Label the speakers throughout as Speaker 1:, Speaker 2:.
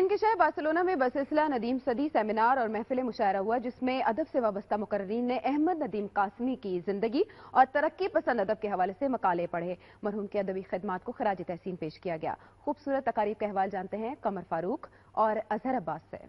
Speaker 1: Spain के शहर Barcelona में बसिलसिला नदीम सदी सेमिनार और महफिल मुशायरा हुआ, जिसमें अदब से वाबस्ता मुकर्रिरीन ने अहमद नदीम कासमी की जिंदगी और तरक्की पसंद अदब के हवाले से मकाले पढ़े। मरहूम की अदबी खिदमात को खराज तहसीन पेश किया गया। खूबसूरत तकारीब के अहवाल जानते हैं कमर फारूक और अजहर अब्बास से।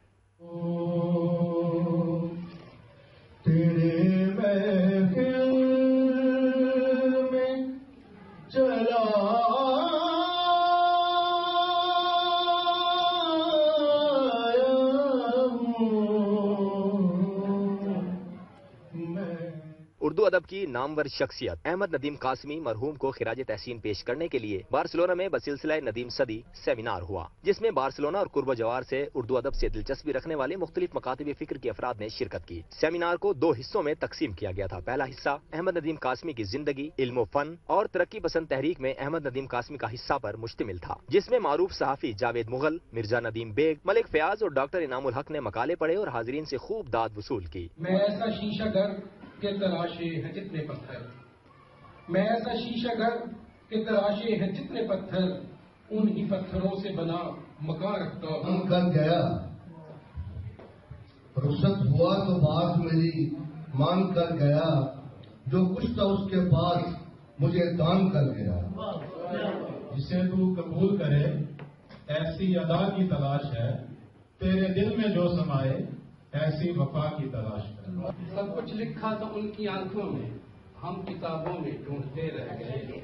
Speaker 2: उर्दू अदब की नामवर शख्सियत अहमद नदीम कासमी मरहूम को खिराज तहसीन पेश करने के लिए बार्सिलोना में बसिलसिला नदीम सदी सेमिनार हुआ, जिसमें बार्सिलोना और कुर्ब जवार से उर्दू अदब से दिलचस्पी रखने वाले मुख्तलिफ मकातब फिक्र के अफराद ने शिरकत की। सेमिनार को 2 हिस्सों में तकसीम किया गया था। पहला हिस्सा अहमद नदीम कासमी की जिंदगी, इल्म फन और तरक्की पसंद तहरीक में अहमद नदीम कासमी का हिस्सा पर मुश्तमिल था, जिसमें मारूफ सहाफी जावेद मुगल, मिर्जा नदीम बेग, मलिक फयाज और डॉक्टर इनामुल हक ने मकाले पढ़े और हाजिरीन से खूब दाद वसूल की।
Speaker 3: मैं ऐसा शीशा घर के तराशे हैं जितने पत्थर, मैं ऐसा शीशा घर के तराशे हैं जितने पत्थर, उन्हीं पत्थरों से बना मकान रखता हूँ।
Speaker 4: कर गया रुखसत हुआ तो बात मेरी मान कर गया, जो कुछ था उसके पास मुझे दान कर गया।
Speaker 5: जिसे तू कबूल करे ऐसी अदा की तलाश है, तेरे दिल में जो समाए ऐसी वफा की तलाश है।
Speaker 3: सब कुछ लिखा तो उनकी आंखों में, हम किताबों में ढूंढते रह गए।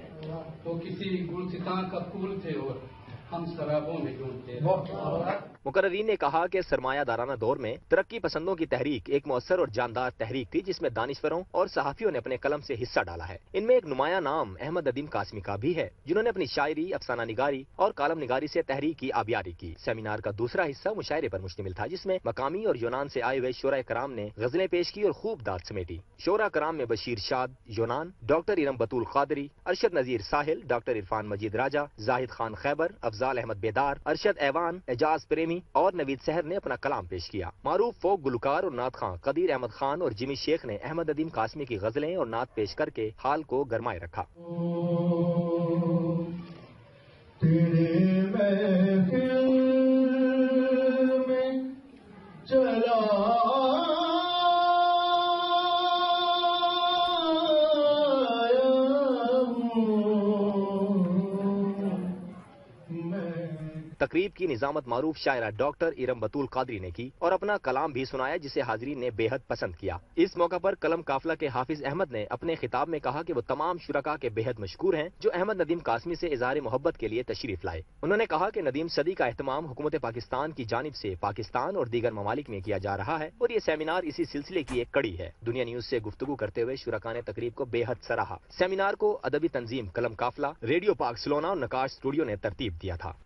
Speaker 3: वो किसी गुलसितां का फूल थे और हम शराबों में ढूंढते रहे।
Speaker 2: मुकर्रिरीन ने कहा कि सरमायादाराना दौर में तरक्की पसंदों की तहरीक एक मौसर और जानदार तहरीक थी, जिसमें दानिश्वरों और सहाफियों ने अपने कलम से हिस्सा डाला है। इनमें एक नुमाया नाम अहमद नदीम कासमी का भी है, जिन्होंने अपनी शायरी, अफसाना निगारी और कालम निगारी से तहरीक की आबियारी की। सेमिनार का दूसरा हिस्सा मुशायरे पर मुश्तमिल था, जिसमें मकामी और यूनान से आए हुए शोरा कराम ने गजलें पेश की और खूब दाद समेटी। शोरा कराम में बशीर शाद यूनान, डॉक्टर इरम बतूल कादरी, अरशद नजीर साहिल, डॉक्टर इरफान मजीद राजा, जाहिद खान खैबर, अफजाल अहमद बेदार, अरशद ऐवान, एजाज प्रेमी और नवीद सहर ने अपना कलाम पेश किया। मारूफ फोक गुलकार और नात खां कदीर अहमद खान और जिमी शेख ने अहमद नदीम कासमी की गजलें और नात पेश करके हाल को गरमाए रखा। तकरीब की निजामत मारूफ शायरा डॉक्टर इरम बतूल कादरी ने की और अपना कलाम भी सुनाया, जिसे हाजिरीन ने बेहद पसंद किया। इस मौका पर कलम काफिला के हाफिज अहमद ने अपने खिताब में कहा कि वो तमाम शुरका के बेहद मशकूर हैं जो अहमद नदीम कासमी से इज़हार मोहब्बत के लिए तशरीफ लाए। उन्होंने कहा कि नदीम सदी का एहतमाम हुकूमत पाकिस्तान की जानिब से पाकिस्तान और दीगर ममालिक में किया जा रहा है और ये सेमिनार इसी सिलसिले की एक कड़ी है। दुनिया न्यूज से गुफ्तगू करते हुए शुरका ने तकरीब को बेहद सराहा। सेमिनार को अदबी तंजीम कलम काफिला, रेडियो पार्क सिलोना और नकाश स्टूडियो ने तरतीब दिया था।